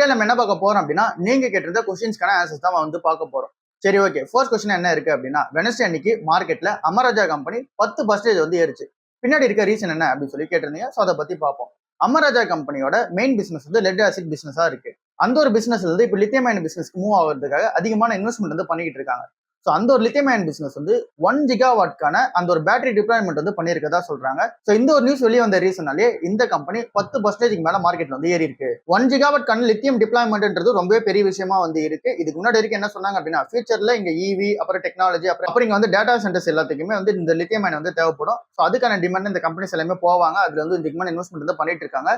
Video நம்ம என்ன பார்க்க போறோம் அப்படின்னா, நீங்க கேட்டிருந்த கொஸ்டின்ஸ்க்கான ஆன்சர்ஸ் தான் வந்து பார்க்க போறோம். சரி, ஓகே. ஃபர்ஸ்ட் கொஸ்டின் என்ன இருக்கு அப்படின்னா, வெட்னஸ்டே அன்னைக்கு மார்க்கெட்ல அமராஜா கம்பெனி 10% வந்து ஏறுச்சு. பின்னாடி இருக்க ரீசன் என்ன அப்படின்னு சொல்லி கேட்டிருந்தீங்க. ஸோ அதை பத்தி பார்ப்போம். அமராஜா கம்பெனியோட மெயின் பிசினஸ் வந்து லெட் ஆசிட் பிசினஸா இருக்கு. அந்த ஒரு பிசினஸ் வந்து இப்போ லித்தியம் அயன் பிசினஸ்க்கு மூவ் ஆகிறதுக்காக அதிகமான இன்வெஸ்ட்மெண்ட் வந்து பண்ணிக்கிட்டு இருக்காங்க. ஸோ அந்த ஒரு லித்தியம் அயன் பிசினஸ் வந்து 1 ஜிகாவாட்கான அந்த ஒரு பேட்டரி டிப்ளாய்மெண்ட் வந்து பண்ணியிருக்கதா சொல்றாங்க. ஸோ இந்த ஒரு நியூஸ் வெளியே வந்த ரீசனாலே இந்த கம்பெனி 10% மேல மார்க்கெட்ல வந்து ஏறி இருக்கு. 1 ஜிகாவாட்கான லித்தியம் டிப்ளாய்மெண்ட்ன்றது ரொம்பவே பெரிய விஷயமா வந்து இருக்கு. இதுக்கு முன்னாடி வரைக்கும் என்ன சொன்னாங்க அப்படின்னா, ஃபியூச்சர்ல இங்க இவி அப்புறம் டெக்னாலஜி அப்புறம் இங்க வந்து டேட்டா சென்டர்ஸ் எல்லாத்துக்குமே வந்து இந்த லித்தியம் அயன் வந்து தேவைப்படும். ஸோ அதுக்கான டிமாண்ட் இந்த கம்பெனிஸ் எல்லாமே போவாங்க. அதுல வந்து இதுக்கு இன்வெஸ்ட்மெண்ட் வந்து பண்ணிட்டு இருக்காங்க.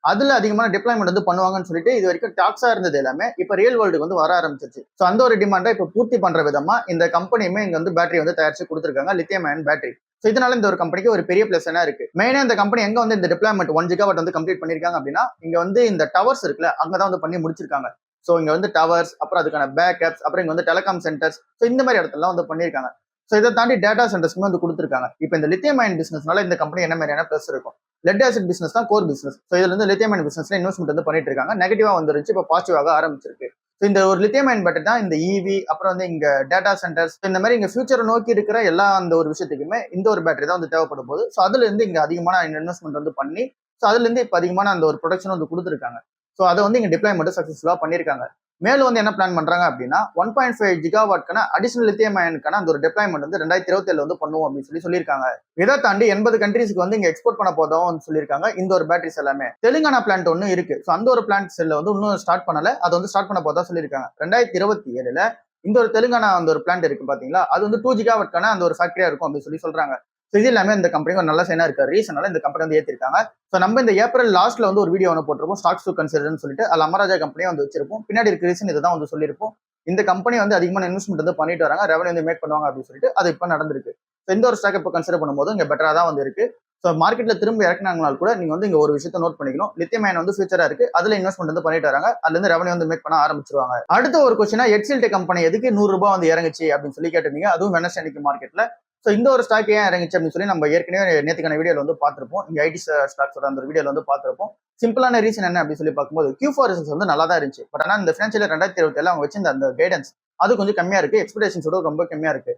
அதுல அதிகமான டிப்ளாய்மெண்ட் வந்து பண்ணுவாங்கன்னு சொல்லிட்டு இது வரைக்கும் டாக்ஸா இருந்தது எல்லாமே இப்ப ரியல் வேர்ல்டுக்கு வந்து வர ஆரம்பிச்சிருச்சு. ஸோ அந்த ஒரு டிமாண்டை இப்ப பூர்த்தி பண்ற விதமா இந்த கம்பெனியுமே இங்க வந்து பேட்டரி வந்து தயாரிச்சு கொடுத்துருக்காங்க, லித்தியம் அயன் பேட்டரி. ஸோ இதனால இந்த ஒரு கம்பெனிக்கு ஒரு பெரிய பிளஸ் என்ன இருக்கு. மெயினா இந்த கம்பெனி எங்க வந்து இந்த டிப்ளாய்மெண்ட் 1 ஜிகாவாட் வந்து கம்ப்ளீட் பண்ணிருக்காங்க அப்படின்னா, இங்க வந்து இந்த டவர்ஸ் இருக்குல்ல, அங்கதான் வந்து பண்ணி முடிச்சிருக்காங்க. ஸோ இங்க வந்து டவர்ஸ், அப்புறம் அதுக்கான பேக்கப்ஸ், அப்புறம் இங்க வந்து டெலிகாம் சென்டர்ஸ், ஸோ இந்த மாதிரி இடத்துல வந்து பண்ணிருக்காங்க. ஸோ இதை தாண்டி டேட்டா சென்டர்ஸ்க்குமே வந்து கொடுத்துருக்காங்க. இப்போ இந்த லித்தியம் அயன் பிசினஸ்னால இந்த கம்பெனி என்ன மாதிரியான பிளஸ் இருக்கும். லெட் ஆசிட் பிசினஸ் தான் கோர் பிசினஸ். ஸோ இதுல இருந்து லித்தியம் அயன் பிசினஸ்ல இன்வெஸ்ட்மெண்ட் வந்து பண்ணிட்டு இருக்காங்க. நெகட்டிவா வந்துருச்சு, இப்போ பாசிட்டிவாக ஆரம்பிச்சிருக்கு. ஸோ இந்த ஒரு லித்தியம் அயன் பேட்டரி தான் இந்த இவி அப்புறம் வந்து இங்க டேட்டா சென்டர்ஸ் இந்த மாதிரி இங்க ஃபியூச்சரை நோக்கி இருக்கிற எல்லா அந்த ஒரு விஷயத்துக்குமே இந்த ஒரு பேட்டரி தான் வந்து தேவைப்படும் போது, ஸோ அதுல இருந்து இங்க அதிகமான இன்வெஸ்ட்மெண்ட் வந்து பண்ணி, ஸோ அதுல இருந்து இப்போ அதிகமான அந்த ஒரு ப்ரொடக்ஷன் வந்து கொடுத்துருக்காங்க. ஸோ அதை வந்து இங்க டிப்ளாய்மெண்ட் சக்சஸ்ஃபுல்லா பண்ணிருக்காங்க. மேலும் வந்து என்ன பிளான் பண்றாங்க அப்படின்னா, 1.5 ஜிகாவாட்கான அடிஷனல் லித்தியம் அயனுக்கான அந்த ஒரு டிப்ளாய்மெண்ட் வந்து 2027 வந்து பண்ணுவோம் அப்படின்னு சொல்லியிருக்காங்க. இதை தாண்டி 80 கண்ட்ரீஸ்க்கு வந்து இங்க எக்ஸ்போர்ட் பண்ண போதும் சொல்லியிருக்காங்க இந்த ஒரு பேட்டரிஸ் எல்லாமே. தெலுங்கானா பிளான்ட் ஒன்னு இருக்கு. ஸோ அந்த ஒரு பிளான்ட் செல்ல வந்து இன்னும் ஸ்டார்ட் பண்ணல, அதை வந்து ஸ்டார்ட் பண்ண போதா சொல்லியிருக்காங்க. 2027 இந்த ஒரு தெலுங்கானா அந்த ஒரு பிளான்ட் இருக்கு பாத்தீங்களா, அது வந்து 2 ஜிகாவாட்கான அந்த ஒரு ஃபேக்டரியா இருக்கும் அப்படின்னு சொல்றாங்க. இது எல்லாமே இந்த கம்பெனிக்கு ஒரு நல்ல சைனா இருக்கு. ரீசனால இந்த கம்பெனி வந்து ஏற்றிருக்காங்க. ஸோ நம்ம இந்த ஏப்ரல் லாஸ்ட்ல வந்து ஒரு வீடியோ ஒன்று போட்டிருப்போம், ஸ்டாக்ஸ் டு கன்சிடர்னு சொல்லிட்டு. அது அமராஜா கம்பெனியை வந்து வச்சிருப்போம். பின்னாடி இருக்க ரீசன் இதுதான் வந்து சொல்லியிருப்போம். இந்த கம்பெனி வந்து அதிகமான இன்வெஸ்ட்மெண்ட் வந்து பண்ணிட்டு வராங்க, ரெவன்யூ வந்து மேக் பண்ணுவாங்க அப்படின்னு சொல்லிட்டு அது இப்போ நடந்திருக்கு. ஸோ இந்த ஒரு ஸ்டாக் இப்போ கன்சிடர் பண்ணும்போது இங்க பெட்டரா தான் வந்து இருக்கு. ஸோ மார்க்கெட்ல திரும்ப இறக்குனாங்கனால கூட நீங்க வந்து இங்க ஒரு விஷயத்தை நோட் பண்ணிக்கணும். லித்தியம் அயன் வந்து ஃபியூச்சரா இருக்கு, அதுல இன்வெஸ்ட்மெண்ட் வந்து பண்ணிட்டு வராங்க, அதுல இருந்து ரெவன்யூ வந்து மேக் பண்ண ஆரம்பிச்சிருவாங்க. அடுத்த ஒரு கொஸ்டினா, எக்ஸில்டெக் கம்பெனி எதுக்கு 100 ரூபாய் வந்து இறங்குச்சு அப்படின்னு சொல்லி கேட்டிருந்தீங்க. அதுவும் வெட்னஸ்டே அன்னைக்கு மார்க்கெட்ல. ஸோ இந்த ஒரு ஸ்டாக் ஏன் இறங்கிச்சு அப்படின்னு சொல்லி நம்ம ஏற்கனவே நேற்றுக்கான வீடியோல வந்து பார்த்திருப்போம். இங்க ஐடி ஸ்டாக்ஸோட அந்த வீடியோல வந்து பார்த்திருப்போம். சிம்பிளான ரீசன் என்ன அப்படின்னு சொல்லி பார்க்கும்போது, Q4 ரிசல்ட்ஸ் வந்து நல்லா தான் இருந்துச்சு. பட் ஆனால் இந்த ஃபினான்ஷியல் 2027 அவங்க வச்சு அந்த கைடன்ஸ் அது கொஞ்சம் கம்மியா இருக்கு, எக்ஸ்பெக்டேஷன்ஸோட ரொம்ப கம்மியா இருக்கு.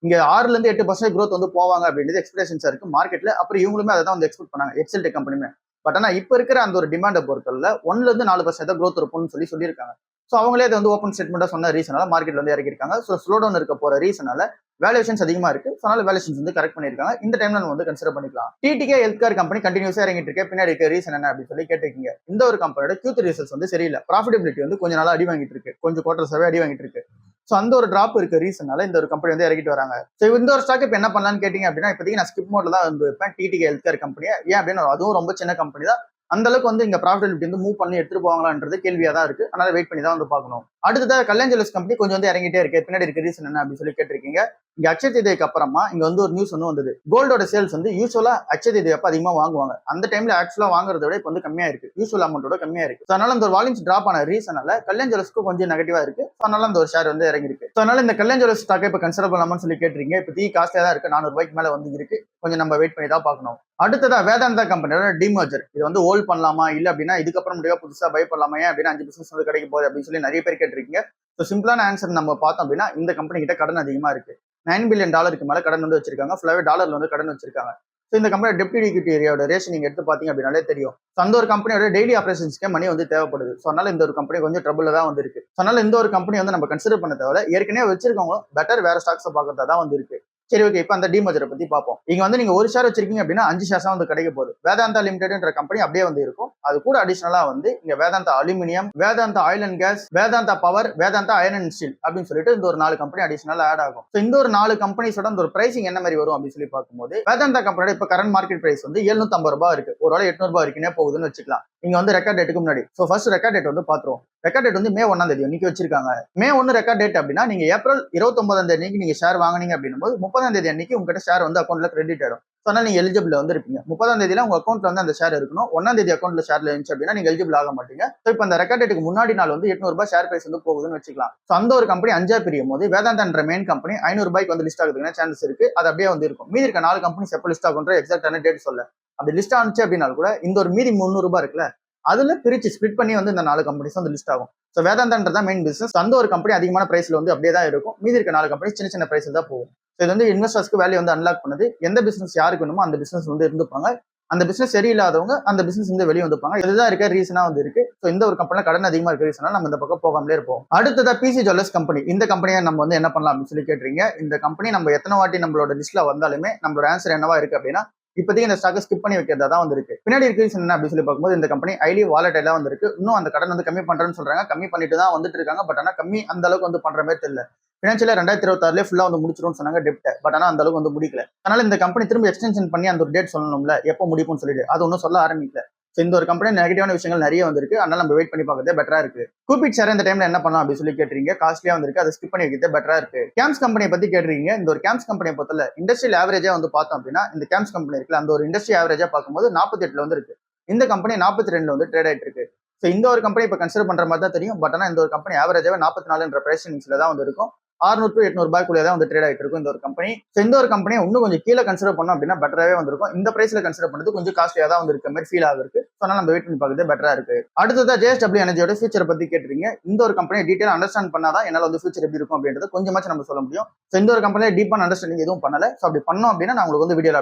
இங்க 6ல இருந்து 8% growth வந்து போவாங்க அப்படின்றது எக்ஸ்பெக்டேஷன்ஸ் இருக்கு மார்க்கெட்ல. அப்புறம் இவங்களுமே அதை தான் வந்து எக்ஸ்பெக்ட் பண்ணாங்க, எக்ஸல்டெக் கம்பெனியுமே. பட் ஆனா இப்ப இருக்கிற அந்த ஒரு டிமாண்டை பொறுத்தவரை 1ல இருந்து 4% தான் growth இருக்கும்னு சொல்லியிருக்காங்க. ஸோ அவங்களே அதை வந்து ஓப்பன் ஸ்டேட்மெண்டா சொன்ன ரீசனால மார்க்கெட்ல வந்து இறக்கிருக்காங்க. ஸோ ஸ்லோ டவுன் இருக்க போற ரீசனால வேல்யூஷன்ஸ் அதிகமா இருக்கு. ஸோ அதனால வேல்யூஷன்ஸ் வந்து கரெக்ட் பண்ணிருக்காங்க. இந்த டைம்ல நம்ம வந்து கன்சிடர் பண்ணிக்கலாம். டிடிகே ஹெல்த் கேர் கம்பெனி கண்டினியூஸா இறங்கிட்டு இருக்கு. பின்னாடி இருக்க ரீசன் என்ன அப்படின்னு சொல்லி கேட்டிருக்கீங்க. இந்த ஒரு கம்பெனியோட Q3 ரிசல்ட்ஸ் வந்து சரியில்லை. ப்ராஃபிட்டபிலிட்டி வந்து கொஞ்சம் நாளா அடி வாங்கிட்டு இருக்கு, கொஞ்சம் குவார்டர்ஸாவே அடி வாங்கிட்டு இருக்கு. ஸோ அந்த ஒரு டிராப் இருக்க ரீசனால இந்த ஒரு கம்பெனி வந்து இறக்கிட்டு வராங்க. ஸோ இந்த ஒரு ஸ்டாக் இப்போ என்ன பண்ணலாம்னு கேட்டீங்க அப்படின்னா, இப்போதைக்கு நான் ஸ்கிப் மோட்ல தான் வந்து வைப்பேன் டிடிகே ஹெல்த் கேர் கம்பெனியை. ஏன் அப்படின்னா அதுவும் ரொம்ப சின்ன கம்பெனி தான். அந்த அளவுக்கு வந்து இங்க ப்ராஃபிட்டபிலிட்டி வந்து மூவ் பண்ணி எடுத்துட்டு போவாங்களான்றது கேள்வியா தான் இருக்கு. அதனால வெயிட் பண்ணி தான் வந்து பார்க்கணும். அடுத்ததாக கல்யாண் ஜுவல்லர்ஸ் கம்பெனி கொஞ்சம் வந்து இறங்கிட்டே இருக்கு. பின்னாடி இருக்க ரீசன் என்ன அப்படின்னு சொல்லி கேட்டிருக்கீங்க. இங்க அக்ஷய திருதிக்கு அப்புறமா இங்க வந்து ஒரு நியூஸ் வந்து வந்தது. கோல்டோட சேல்ஸ் வந்து யூஸ்வலா அக்ஷய திருதி அப்ப அதிகமா வாங்குவாங்க. அந்த டைம்ல ஆக்சுவலா வாங்குறத விட இப்போ வந்து கம்மியா இருக்கு, யூஸ்வல் அமௌண்டோட கம்மியா இருக்கு. அதனால அந்த வால்யூம்ஸ் டிராப் ஆன ரீசனால கல்யாண் ஜுவல்லர்ஸ்க்கு கொஞ்சம் நெகட்டிவா இருக்கு. அதனால அந்த ஒரு ஷேர் வந்து இறங்கி இருக்கு. அதனால இந்த கல்யாண் ஜுவல்லர்ஸ் ஸ்டாக்கை இப்போ கன்சிடர் பண்ணலாம்னு சொல்லி கேட்டிருக்கீங்க. இப்போ தீ காஸ்ட்லியா தான் இருக்கு, 400 ரூபாய்க்கு மேல வந்து இருக்கு. கொஞ்சம் நம்ம வெயிட் பண்ணி தான் பார்க்கணும். அடுத்ததா வேதாந்தா கம்பெனியோட டிமர்ஜர். இது வந்து ஹோல்ட் பண்ணலாமா இல்ல அப்படின்னா இதுக்கப்புறம் முடியா புதுசா பை பண்ணலாமா, ஏன் அப்படின்னா 5% வந்து கிடைக்க போகுது அப்படின்னு சொல்லி நிறைய பேர் கேட்டிருக்கீங்க. ஸோ சிம்பிளான ஆன்சர் நம்ம பார்த்தோம் அப்படின்னா, இந்த கம்பெனி கிட்ட கடன் அதிகமா இருக்கு. $9 பில்லியன் மேல கடன் வந்து வச்சிருக்காங்க. ஃபுல்லாவே டாலர்ல வந்து கடன் வச்சிருக்காங்க. ஸோ இந்த கம்பெனி டெப்ட் ஈக்விட்டி ஏரியாவோட ரேஷன் நீங்க எடுத்து பார்த்தீங்க அப்படின்னாலே தெரியும். ஸோ அந்த ஒரு கம்பெனியோட டெய்லி ஆபரேஷன்ஸ்க்கே மணி வந்து தேவைப்படுது. ஸோ அதனால இந்த ஒரு கம்பெனி கொஞ்சம் ட்ரபிள் தான் வந்து இருக்கு. ஸோ அதனால இந்த ஒரு கம்பெனி வந்து நம்ம கன்சிடர் பண்ண தேவை. ஏற்கனவே வச்சிருக்கவங்க பெட்டர் வேற ஸ்டாக்ஸை பார்க்கறதா தான் வந்து இருக்கு. சரி, ஓகே. இப்போ அந்த டிமர்ஜரை பத்தி பார்ப்போம். இங்க வந்து நீங்க ஒரு ஷேர் வச்சிருக்கீங்க அப்படின்னா 5 ஷேர்ஸா வந்து கிடைக்க போகுது. வேதாந்தா லிமிடெட்ன்ற கம்பெனி அப்படியே வந்து இருக்கும். அது கூட அடிஷனலா வந்து இங்க Vedanta aluminium, Vedanta oil and gas, Vedanta power, Vedanta iron and steel அப்படின்னு சொல்லிட்டு இந்த ஒரு 4 கம்பெனி அடிஷனலா ஆட் ஆகும். ஸோ இந்த ஒரு 4 கம்பெனிஸோட அந்த ஒரு பிரைசிங் என்ன மாதிரி வரும் அப்படின்னு சொல்லி பார்க்கும்போது, வேதாந்தா கம்பெனியோட இப்போ கரண்ட் மார்க்கெட் பிரைஸ் வந்து 750 ரூபாய் இருக்கு. ஒரு வேளை 800 ரூபாய் வரைக்கும் போகுதுன்னு வச்சுக்கலாம். இங்க வந்து ரெக்கார்ட் டேட்டுக்கு முன்னாடி. ஸோ ஃபர்ஸ்ட் ரெக்கார்ட் டேட் வந்து பாத்துருவோம். ரெக்கார்ட் டேட் வந்து மே 1ஆம் தேதி இன்னைக்கு வச்சிருக்காங்க. மே 1 ரெக்கார்ட் டேட் அப்படின்னா நீங்க ஏப்ரல் 29ஆம் தேதி அன்னைக்கு நீங்க ஷேர் வாங்குனீங்க அப்படின்னும் போது 30ஆம் தேதி அன்னைக்கு உங்ககிட்ட ஷேர் வந்து அக்கௌண்ட்ல கிரெடிட் ஆயிடும். ஸோ அதனால நீங்க எலிஜிபிள் வந்து இருப்பீங்க. 30ஆம் தேதியில உங்க அக்கௌண்ட்ல வந்து அந்த ஷேர் இருக்கணும். 1ஆம் தேதி அக்கௌண்ட்ல ஷேர்ல இருந்துச்சு அப்படின்னா நீங்க எலிஜிபிள் ஆக மாட்டீங்க. ஸோ இப்போ அந்த ரெக்கார்ட் டேட்டுக்கு முன்னாடி நாள் வந்து 800 ரூபாய் ஷேர் பிரைஸ் வந்து போகுதுன்னு வச்சுக்கலாம். ஸோ அந்த ஒரு கம்பெனி 5ஆ பிரியும் போது வேதாந்தான்ற மெயின் கம்பெனி 500 ரூபாய்க்கு வந்து லிஸ்ட் ஆகுதுன்னா சான்சஸ் இருக்கு. அது அப்படியே வந்து இருக்கும். மீதி இருக்க 4 கம்பெனிஸ் எப்போ லிஸ்ட் ஆகுன்ற எக்ஸாக்டான டேட் சொல்ல. அப்படி லிஸ்ட் ஆனிச்சு அப்படின்னா கூட இந்த ஒரு மீதி 300 ரூபாய் இருக்குல்ல, அதுல பிரிச்சு ஸ்பிளிட் பண்ணி வந்து இந்த 4 கம்பெனிஸ் வந்து லிஸ்ட் ஆகும். ஸோ வேதாந்தான்றது மெயின் பிசினஸ். அந்த ஒரு கம்பெனி அதிகமான பிரைஸ்ல வந்து அப்படியே தான் இருக்கும். மீதி இருக்க 4 கம்பெனி சின்ன சின்ன பிரைஸ்ல தான் போகும். ஸோ இது வந்து இன்வெஸ்டர்ஸ்க்கு வேல்யூ வந்து அன்லாக் பண்ணுது. எந்த பிசினஸ் யாருக்கு வேணுமோ அந்த பிசினஸ் வந்து இருந்துப்பாங்க. அந்த பிசினஸ் சரியில்லாதவங்க அந்த பிசினஸ் வந்து வெளியே வந்துப்பாங்க. இதுதான் இருக்க ரீசனா வந்து இருக்கு. ஸோ இந்த ஒரு கம்பெனில கடன் அதிகமா இருக்க ரீசனா நம்ம இந்த பக்கம் போகாமலே இருப்போம். அடுத்ததா பிசி ஜுவல்லர்ஸ் கம்பெனி. இந்த கம்பெனியை நம்ம வந்து என்ன பண்ணலாம் அப்படின்னு சொல்லி கேட்டீங்க. இந்த கம்பெனி நம்ம எத்தனை வாட்டி நம்மளோட லிஸ்ட்ல வந்தாலுமே நம்மளோட ஆன்சர் என்னவா இருக்கு அப்படின்னா, இப்போதைக்கு இந்த ஸ்டாக்கை ஸ்கிப் பண்ணி வைக்கிறதா தான் வந்து இருக்கு. பின்னாடி இருக்க ரீசன் என்ன அப்படின்னு சொல்லி பார்க்கும்போது இந்த கம்பெனி ஹைலி வாலடைலா வந்து இருக்கு. இன்னும் அந்த கடன் வந்து கம்மி பண்றேன்னு சொல்றாங்க. கம்மி பண்ணிட்டு தான் வந்துட்டு இருக்காங்க. பட் ஆனா கம்மி அந்த அளவுக்கு வந்து பண்ற மாதிரி தெரியல. ஃபினான்ஷியலா 2026 ஃபுல்லா வந்து முடிச்சிரும்னு சொன்னாங்க டெப்ட். பட் ஆனா அந்த அளவுக்கு வந்து முடிக்கல. அதனால இந்த கம்பெனி திரும்ப எக்ஸ்டென்ஷன் பண்ணி அந்த ஒரு டேட் சொல்லணும்ல, எப்போ முடிக்கும்னு சொல்லிட்டு அது ஒன்றும் சொல்ல ஆரம்பிக்கல. ஸோ இந்த ஒரு கம்பெனி நெகட்டிவான விஷயங்கள் நிறைய வந்திருக்கு. அதனால நம்ம வெயிட் பண்ணி பார்க்கறதே பெட்டரா இருக்கு. கூபிட் ஷேர் இந்த டைம்ல என்ன பண்ணலாம் அப்படின்னு சொல்லி கேட்டீங்க. காஸ்ட்லியா வந்திருக்கு. அதை ஸ்கிப் பண்ணி வைக்கிறதே பெட்டரா இருக்கு. கேம்ஸ் கம்பெனியை பத்தி கேட்டுறீங்க. இந்த ஒரு கேம்ஸ் கம்பெனியை பொறுத்தல இண்டஸ்ட்ரியல் ஆவரேஜா வந்து பார்த்தோம் அப்படின்னா இந்த கேம்ஸ் கம்பெனி இருக்குல்ல, அந்த ஒரு இண்டஸ்ட்ரி ஆவரேஜா பார்க்கும்போது 48 வந்து இருக்கு. இந்த கம்பெனி 42 வந்து ட்ரேட் ஆயிட்டு இருக்கு. ஸோ இந்த ஒரு கம்பெனி இப்போ கன்சிடர் பண்ற மாதிரி தான் தெரியும். பட் ஆனால் இந்த ஒரு கம்பெனி ஆவரேஜாவே 44 பிரைசிங்ஸ்ல தான் வந்து இருக்கும். 600 to 800 ரூபாய்க்குள்ளே தான் வந்து ட்ரேட் ஆகிட்டு இருக்கும் இந்த ஒரு கம்பெனி. ஸோ இந்த ஒரு கம்பெனியை இன்னும் கொஞ்சம் கீழே கன்சிடர் பண்ணோம் அப்படின்னா பெட்டராகவே வந்திருக்கும். இந்த பிரைஸ்ல கன்சிடர் பண்ணுறது கொஞ்சம் காஸ்ட்லியாக தான் வந்து இருக்க மாதிரி ஃபீல் ஆகுது. ஸோ அதனால நம்ம வெயிட் பண்ணி பார்க்குறது பெட்டரா இருக்கு. அடுத்ததா JSW எனர்ஜியோட ஃபியூச்சரை பத்தி கேட்டுறீங்க. இந்த ஒரு கம்பெனியை டீட்டெயில் அண்டர்ஸ்டாண்ட் பண்ணாதான் என்னால் வந்து ஃபியூச்சர் எப்படி இருக்கும் அப்படின்றது கொஞ்சமாச்சும் நம்ம சொல்ல முடியும். ஸோ இந்த ஒரு கம்பெனியை டீப்பான அண்டர்ஸ்டாண்டிங் எதுவும் பண்ணல. ஸோ அப்படி பண்ணோம் அப்படின்னா நான் உங்களுக்கு வந்து வீடியோவில்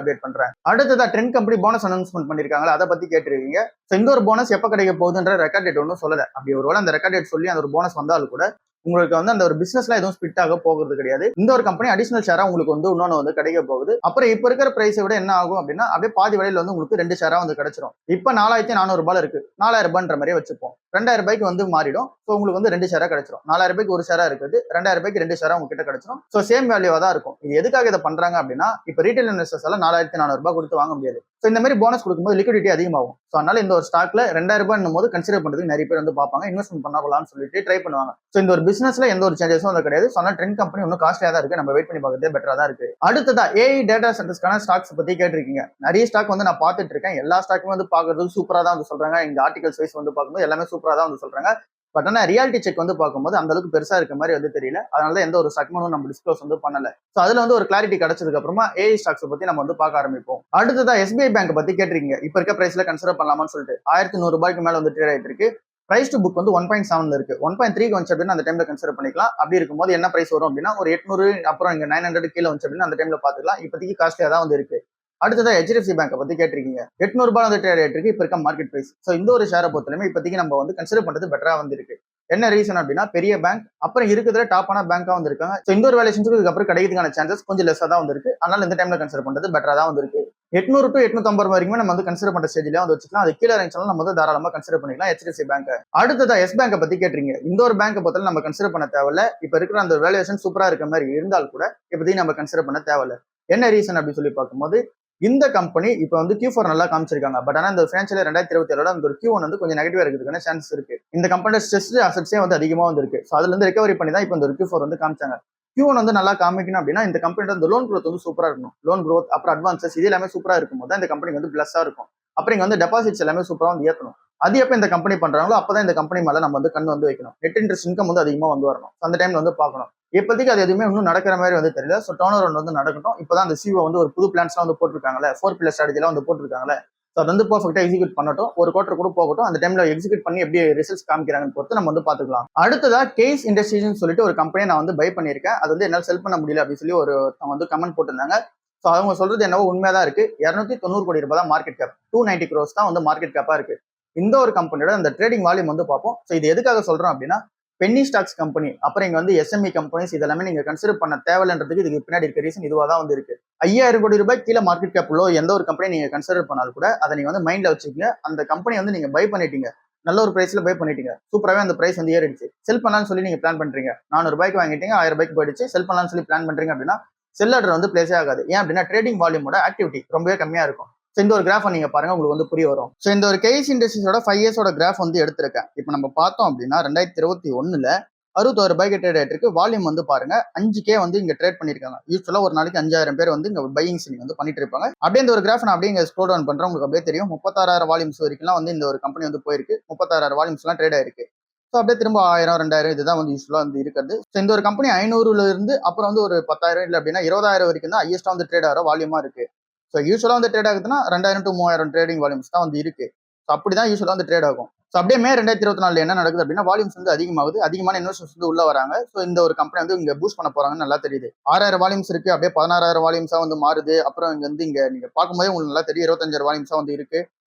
அப்டேட் பண்றேன். அடுத்ததா ட்ரெண்ட் கம்பெனி போனஸ் அனௌன்ஸ்மெண்ட் பண்ணிருக்காங்க. அதை பத்தி கேட்டுருக்கீங்க. ஸோ இந்த ஒரு போனஸ் எப்போ கிடைக்க போகுதுன்ற ரெக்கார்ட் டேட் ஒன்றும் சொல்லலை. அப்படி ஒருவேளை அந்த ரெக்கார்ட் டேட் சொல்லி அந்த ஒரு போனஸ் வந்தாலும் கூட உங்களுக்கு வந்து அந்த ஒரு பிசினஸ்ல எதுவும் ஸ்பிட் ஆக போகிறது கிடையாது. இந்த ஒரு கம்பெனி அடிஷனல் ஷேரா உங்களுக்கு வந்து இன்னொன்று வந்து கிடைக்க போகுது. அப்புறம் இப்ப இருக்கிற பிரைஸை விட என்ன ஆகும் அப்படின்னா அப்படியே பாதி விலையில வந்து உங்களுக்கு 2 ஷேரா வந்து கிடைச்சிடும். இப்ப 4400 ரூபாய் இருக்கு. 4000 ரூபாய்ன்ற மாதிரியே வச்சுப்போம். 2000 ரூபாய்க்கு வந்து மாறிடும். ஸோ உங்களுக்கு வந்து 2 ஷேரா கிடைச்சிடும். 4000 ரூபாய்க்கு ஒரு ஷேரா இருக்குது. 2000 ரூபாய்க்கு 2 ஷேரா உங்ககிட்ட கிடைச்சிடும். ஸோ சேம் வேல்யூவா தான் இருக்கும். இது எதுக்காக இதை பண்றாங்க அப்படின்னா இப்ப ரீட்டைல் இன்வெஸ்டர்ஸ் எல்லாம் 4400 ரூபாய் கொடுத்து வாங்க முடியாது. ஸோ இந்த மாதிரி போனஸ் கொடுக்கும்போது லிக்விடிட்டி அதிகமாகும். ஸோ அதனால இந்த ஒரு ஸ்டாக்ல 2000 ரூபாய் போது கன்சிடர் பண்றதுக்கு நிறைய பேர் வந்து பார்ப்பாங்க. இன்வெஸ்ட்மெண்ட் பண்ணலாம்னு சொல்லிட்டு ட்ரை பண்ணுவாங்க. ஸோ இந்த ஒரு பிசினஸ்ல எந்த ஒரு சேஞ்சஸும் அது கிடையாது. ஸோ அதனால ட்ரெண்ட் கம்பெனி இன்னும் காஸ்ட்லியா தான் இருக்கு. நம்ம வெயிட் பண்ணி பார்க்கறதே பெட்டரா தான் இருக்கு. அடுத்ததா ஏஐ டேட்டா சென்டர்ஸ்க்கான ஸ்டாக்ஸ் பத்தி கேட்டிருக்கீங்க. நிறைய ஸ்டாக் வந்து நான் பார்த்துட்டு இருக்கேன். எல்லா ஸ்டாக்குமே வந்து பார்க்கறதுக்கு சூப்பரா தான் வந்து சொல்றாங்க. இந்த ஆர்டிகல்ஸ் வைஸ் வந்து பார்க்கும்போது எல்லாமே சூப்பரா தான் வந்து சொல்றாங்க. பட் ஆனால் ரியாலிட்டி செக் வந்து பார்க்கும்போது அந்த அளவுக்கு பெருசா இருக்க மாதிரி வந்து தெரியல. அதனால எந்த ஒரு செக்மெண்ட்டும் நம்ம டிஸ்க்ளோஸ் வந்து பண்ணல. ஸோ அதுல வந்து ஒரு கிளாரிட்டி கிடைச்சதுக்கு அப்புறமா ஏஐ ஸ்டாக்ஸ் பத்தி நம்ம வந்து பார்க்க ஆரம்பிப்போம். அடுத்ததா SBI பேங்க் பத்தி கேட்டிருக்கீங்க. இப்ப இருக்க பிரைஸ்ல கன்சிடர் பண்ணலாமான்னு சொல்லிட்டு 1100 ரூபாய்க்கு மேல வந்து ட்ரேட் ஆயிட்டு இருக்கு. பிரைஸ் டு புக் வந்து 1.7 இருக்கு. 1.3 வந்துச்சு அப்படின்னு அந்த டைம்ல கன்சிடர் பண்ணிக்கலாம். அப்படி இருக்கும்போது என்ன பிரைஸ் வரும் அப்படின்னா ஒரு 800 அப்புறம் இங்க 900 கீழே வந்துச்சு அப்படின்னு அந்த டைம்ல பாத்துக்கலாம். இப்போதைக்கு காஸ்ட்லியா தான் வந்து இருக்கு. அடுத்ததா HDFC பேங்கை பத்தி கேட்டிருக்கீங்க. 800 ரூபாய் வந்து ட்ரேட் ஆயிட்டு இருக்கு. இப்ப இருக்க மார்க்கெட் பிரைஸ். ஸோ இந்த ஒரு ஷேரை பொறுத்தவரைக்கும் இப்போதைக்கு நம்ம வந்து கன்சிடர் பண்றது பெட்டரா வந்து இருக்கு. என்ன ரீசன் அப்படின்னா பெரிய பேங்க் அப்புறம் இருக்கிறதுல டாப்பான பேங்கா வந்து இருக்காங்க. ஸோ இந்த ஒரு வேலைஷன்ஸுக்கு இதுக்கப்புறம் கிடைக்கிறதுக்கான சான்சஸ் கொஞ்சம் லெஸ்ஸா தான் வந்து இருக்கு. அதனால இந்த டைம்ல கன்சிடர் பண்றது பெட்டரா தான் வந்து இருக்கு. 800 to 850 வரைக்கும் நம்ம வந்து கன்சிடர் பண்ற ஸ்டேஜ்ல வந்து வச்சுக்கலாம். அது கீழே இருந்துச்சாலும் நம்ம வந்து தாராளமா கன்சிடர் பண்ணிக்கலாம் HDFC பேங்க். அடுத்ததா எஸ் பேங்கை பத்தி கேட்டீங்க. இந்த ஒரு பேங்கை பொறுத்தவரை நம்ம கன்சிடர் பண்ண தேவையில்ல. இப்ப இருக்கிற அந்த வேல்யூவேஷன் சூப்பரா இருக்க மாதிரி இருந்தால் கூட இப்போதைக்கு நம்ம கன்சிடர் பண்ண தேவையில்ல. என்ன ரீசன் அப்படின்னு சொல்லி பார்க்கும்போது இந்த கம்பெனி இப்ப வந்து Q4 நல்லா காமிச்சிருக்காங்க. பட் ஆனா இந்த ஃபினான்ஷியல் 2027 அந்த ஒரு Q1 வந்து கொஞ்சம் நெகட்டிவா இருக்கிறதுக்கான சான்ஸ் இருக்கு. இந்த கம்பெனியோட ஸ்ட்ரெஸ்ட் அசெட்ஸே வந்து அதிகமா வந்து இருக்கு. ஸோ அதுல இருந்து ரெக்கவரி பண்ணி தான் இப்போ இந்த ஒரு Q4 வந்து காமிச்சாங்க. Q1 வந்து நல்லா காமிக்கணும் அப்படின்னா இந்த கம்பெனியோட இந்த லோன் growth வந்து சூப்பரா இருக்கணும். லோன் growth அப்புறம் அட்வான்சஸ் இது எல்லாமே சூப்பரா இருக்கும்போது தான் இந்த கம்பெனி வந்து பிளஸ்ஸா இருக்கும். அப்புறம் இங்க வந்து டெபாசிட்ஸ் எல்லாமே சூப்பரா வந்து ஏற்றணும். அது எப்போ இந்த கம்பெனி பண்றாங்களோ அப்பதான் இந்த கம்பெனி மேல நம்ம வந்து கண் வந்து வைக்கணும். நெட் இன்ட்ரெஸ்ட் இன்கம் வந்து அதிகமா வந்து வரணும். அந்த டைம்ல வந்து பார்க்கணும். இப்போதைக்கு அது எதுவுமே இன்னும் நடக்கிற மாதிரி வந்து தெரியல. ஸோ டர்ன் அரவுண்ட் வந்து நடக்கட்டும். இப்போதான் அந்த CEO வந்து ஒரு புது பிளான்ஸ்லாம் வந்து போட்டிருக்காங்களே, 4 பில்லர் ஸ்ட்ராட்டஜிலாம் வந்து போட்டிருக்காங்களே. ஸோ அது வந்து பர்ஃபெக்டா எக்ஸிக்யூட் பண்ணட்டும். ஒரு குவார்டர் கூட போகட்டும். அந்த டைம்ல எக்ஸிக்யூட் பண்ணி எப்படி ரிசல்ட்ஸ் காமிக்கிறாங்கன்னு பொறுத்து நம்ம வந்து பாத்துக்கலாம். அடுத்ததா கேஸ் இண்டஸ்ட்ரீஸ்னு சொல்லிட்டு ஒரு கம்பெனியை நான் வந்து பை பண்ணியிருக்கேன். அது வந்து என்னால் செல் பண்ண முடியல அப்படின்னு சொல்லி ஒரு வந்து கமெண்ட் போட்டிருந்தாங்க. ஸோ அவங்க சொல்றது என்னவோ உண்மையா இருக்கு. 290 கோடி ரூபாய் தான் மார்க்கெட் கேப். 290 crores தான் வந்து மார்க்கெட் கேப்பா இருக்கு. இந்த ஒரு கம்பெனியோட அந்த ட்ரேடிங் வால்யூம் வந்து பார்ப்போம். ஸோ இது எதுக்காக சொல்றோம் அப்படின்னா பென்னி ஸ்டாக்ஸ் கம்பெனி அப்புறம் இங்க வந்து SME கம்பெனிஸ் இதெல்லாமே நீங்க கன்சிடர் பண்ண தேவைன்றதுக்கு இதுக்கு பின்னாடி இருக்க ரீசன் இதுவா தான் வந்து இருக்கு. 5000 கோடி ரூபாய் கீழே மார்க்கெட் கேப் உள்ள எந்த ஒரு கம்பெனி நீங்க கன்சிடர் பண்ணாலும் கூட அதை நீங்க வந்து மைண்ட்ல வச்சுக்கீங்க. அந்த கம்பெனி வந்து நீங்க பை பண்ணிட்டீங்க, நல்ல ஒரு பிரைஸ்ல பை பண்ணிட்டீங்க, சூப்பராகவே அந்த பிரைஸ் வந்து ஏறிடுச்சு. செல் பண்ணலாம்னு சொல்லி நீங்க பிளான் பண்றீங்க. 400 ரூபாய்க்கு வாங்கிட்டீங்க, 1000 ரூபாய்க்கு போயிடுச்சு. செல் பண்ணலாம்னு சொல்லி பிளான் பண்றீங்க அப்படின்னா செல் ஆர்டர் வந்து பிளேஸே ஆகாது. ஏன் அப்படின்னா ட்ரேடிங் வால்யூமோட ஆக்டிவிட்டி ரொம்பவே கம்மியா இருக்கும். ஸோ இந்த ஒரு கிராஃப் நீங்க பாருங்க, உங்களுக்கு வந்து புரிய வரும். ஸோ இந்த ஒரு கேஸ் இண்டஸ்ட்ரீஸோட 5 இயர்ஸோட கிராஃப் வந்து எடுத்திருக்கேன். இப்போ நம்ம பார்த்தோம் அப்படின்னா 2021 61 ரூபாய்க்கு ட்ரேட் ஆயிட்டு இருக்கு. வால்யூம் வந்து பாருங்க 5K வந்து இங்க ட்ரேட் பண்ணிருக்காங்க. யூஸ்வலா ஒரு நாளைக்கு 5000 பேர் வந்து இங்க பையிங் செல்லிங் வந்து பண்ணிட்டு இருப்பாங்க. அப்படியே இந்த ஒரு கிராஃப் நான் அப்படியே இங்க ஸ்க்ரோல் டவுன் பண்றேன். உங்களுக்கு அப்படியே தெரியும் 36,000 வால்யூம்ஸ் வரைக்கும் வந்து இந்த ஒரு கம்பெனி வந்து போயிருக்கு. 36,000 வால்யூம்ஸ் எல்லாம் ட்ரேட் ஆயிருக்கு. ஸோ அப்படியே திரும்ப 1000 2000 இதுதான் வந்து யூஸ்வலா வந்து இருக்கிறது. ஸோ இந்த ஒரு கம்பெனி 500ல இருந்து அப்புறம் வந்து ஒரு 10,000 இல்லை அப்படின்னா 20,000 வரைக்கும் தான் ஹையஸ்டா வந்து ட்ரேட் ஆகிற வால்யூமா இருக்கு. ஸோ யூஸ்வலா வந்து ட்ரேட் ஆகுதுன்னா 2000 to 3000 ட்ரேடிங் வால்யூம்ஸ் தான் வந்து இருக்கு. ஸோ அப்படிதான் யூஸ்வலாக வந்து ட்ரேட் ஆகும். ஸோ அப்படியே மே 2024 என்ன நடக்குது அப்படின்னா வால்யூம்ஸ் வந்து அதிகமாகுது, அதிகமான இன்வெஸ்டர்ஸ் வந்து உள்ள வராங்க. ஸோ இந்த ஒரு கம்பெனி வந்து இங்க பூஸ்ட் பண்ண போறாங்கன்னு நல்லா தெரியுது. 6000 வால்யூம்ஸ் இருக்கு, அப்படியே 16,000 வால்யூம்ஸா வந்து மாறுது. அப்புறம் இங்க வந்து இங்க நீங்க பார்க்கும்போதே உங்களுக்கு நல்லா தெரியும் 25,000 வால்யூம்ஸா வந்து இருக்கு.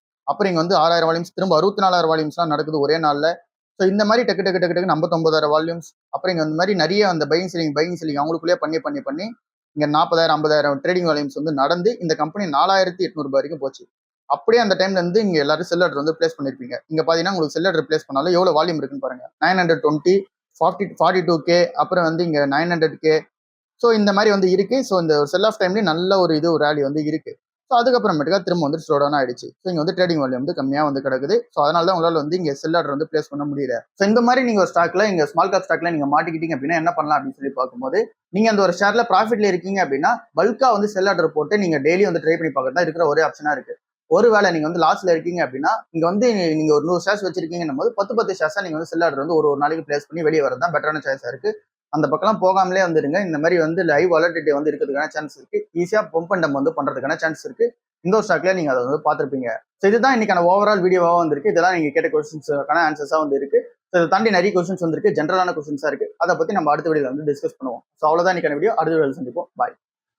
அப்புறம் இங்க வந்து 6,000 வால்யூம்ஸ், திரும்ப 64,000 வால்யூம்ஸ்லாம் நடக்குது ஒரே நாள்ல. ஸோ இந்த மாதிரி டக்கு டக்கு டக்கு டக்குன்னு 59,000 வால்யூம்ஸ், அப்புறம் இங்க இந்த மாதிரி நிறைய அந்த பையிங் செல்லிங் அவங்களுக்குள்ளேயே பண்ணி இங்க 40,000 50,000 ட்ரேடிங் வால்யூம்ஸ் வந்து நடந்து இந்த கம்பெனி 4,800 வரைக்கும் போச்சு. அப்படியே அந்த டைம்ல இருந்து இங்க எல்லாரும் செல் ஆர்டர் வந்து பிளேஸ் பண்ணிருப்பீங்க. இங்க பாத்தீங்கன்னா உங்களுக்கு செல் ஆர்டர் பிளேஸ் பண்ணாலும் எவ்வளவு வால்யூம் இருக்குன்னு பாருங்க. 920, 42K, அப்புறம் வந்து இங்க 900K. ஸோ இந்த மாதிரி வந்து இருக்கு. ஸோ இந்த செல் ஆஃப் டைம்லேயும் நல்ல ஒரு ரேலி வந்து இருக்கு. ஸோ அதுக்கப்புறமேட்டுக்கா திரும்ப வந்து ஸ்லோ டவுன் ஆயிடுச்சு. ஸோ இங்க வந்து ட்ரேடிங் வால்யூம் வந்து கம்மியா வந்து கிடக்குது. ஸோ அதனால தான் உங்களால் வந்து இங்க செல் ஆர்டர் வந்து பிளேஸ் பண்ண முடியல. ஸோ இந்த மாதிரி நீங்க ஒரு ஸ்டாக்ல இங்க ஸ்மால் கேப் ஸ்டாக்ல நீங்க மாட்டிக்கிட்டீங்க அப்படின்னா என்ன பண்ணலாம் அப்படின்னு சொல்லி பார்க்கும்போது, நீங்க அந்த ஒரு ஷேர்ல ப்ராஃபிட்ல இருக்கீங்க அப்படின்னா பல்கா வந்து செல் ஆர்டர் போட்டு நீங்க டெய்லி வந்து ட்ரை பண்ணி பார்க்கறது தான் இருக்கிற ஒரே ஆப்ஷனா இருக்கு. ஒருவேளை நீங்க வந்து லாஸ்ல இருக்கீங்க அப்படின்னா இங்க வந்து நீங்க ஒரு 100 ஷேர்ஸ் வச்சிருக்கீங்கன்னும் போது 10 ஷேர்ஸா நீங்க வந்து செல் ஆர்டர் வந்து ஒரு நாளைக்கு பிளேஸ் பண்ணி வெளியே வரது தான் பெட்டரான சாய்ஸா இருக்கு. அந்த பக்கம்லாம் போகாமலே வந்துருங்க. இந்த மாதிரி வந்து லைவ் வாலட்டிலிட்டி வந்து இருக்கிறதுக்கான சான்ஸ் இருக்கு. ஈஸியா பம்ப் அண்ட் டம்ப் வந்து பண்றதுக்கான சான்ஸ் இருக்கு. இந்த ஒரு ஸ்டாக்ல நீங்க அதை வந்து பார்த்திருப்பீங்க. ஸோ இதுதான் இன்னைக்கான ஓவரால் வீடியோவா வந்திருக்கு. இதெல்லாம் நீங்க கேட்ட கொஸ்டின்ஸ்க்கான ஆன்சர்ஸா வந்து இருக்கு. ஸோ இதை தாண்டி நிறைய கொஸ்டின்ஸ் வந்திருக்கு, ஜென்ரலான கொஸ்டின்ஸா இருக்கு. அதை பத்தி நம்ம அடுத்த வீடியோல வந்து டிஸ்கஸ் பண்ணுவோம். ஸோ அவ்வளவுதான் இன்னைக்கான வீடியோ. அடுத்த வீடியோல சந்திப்போம். பாய்.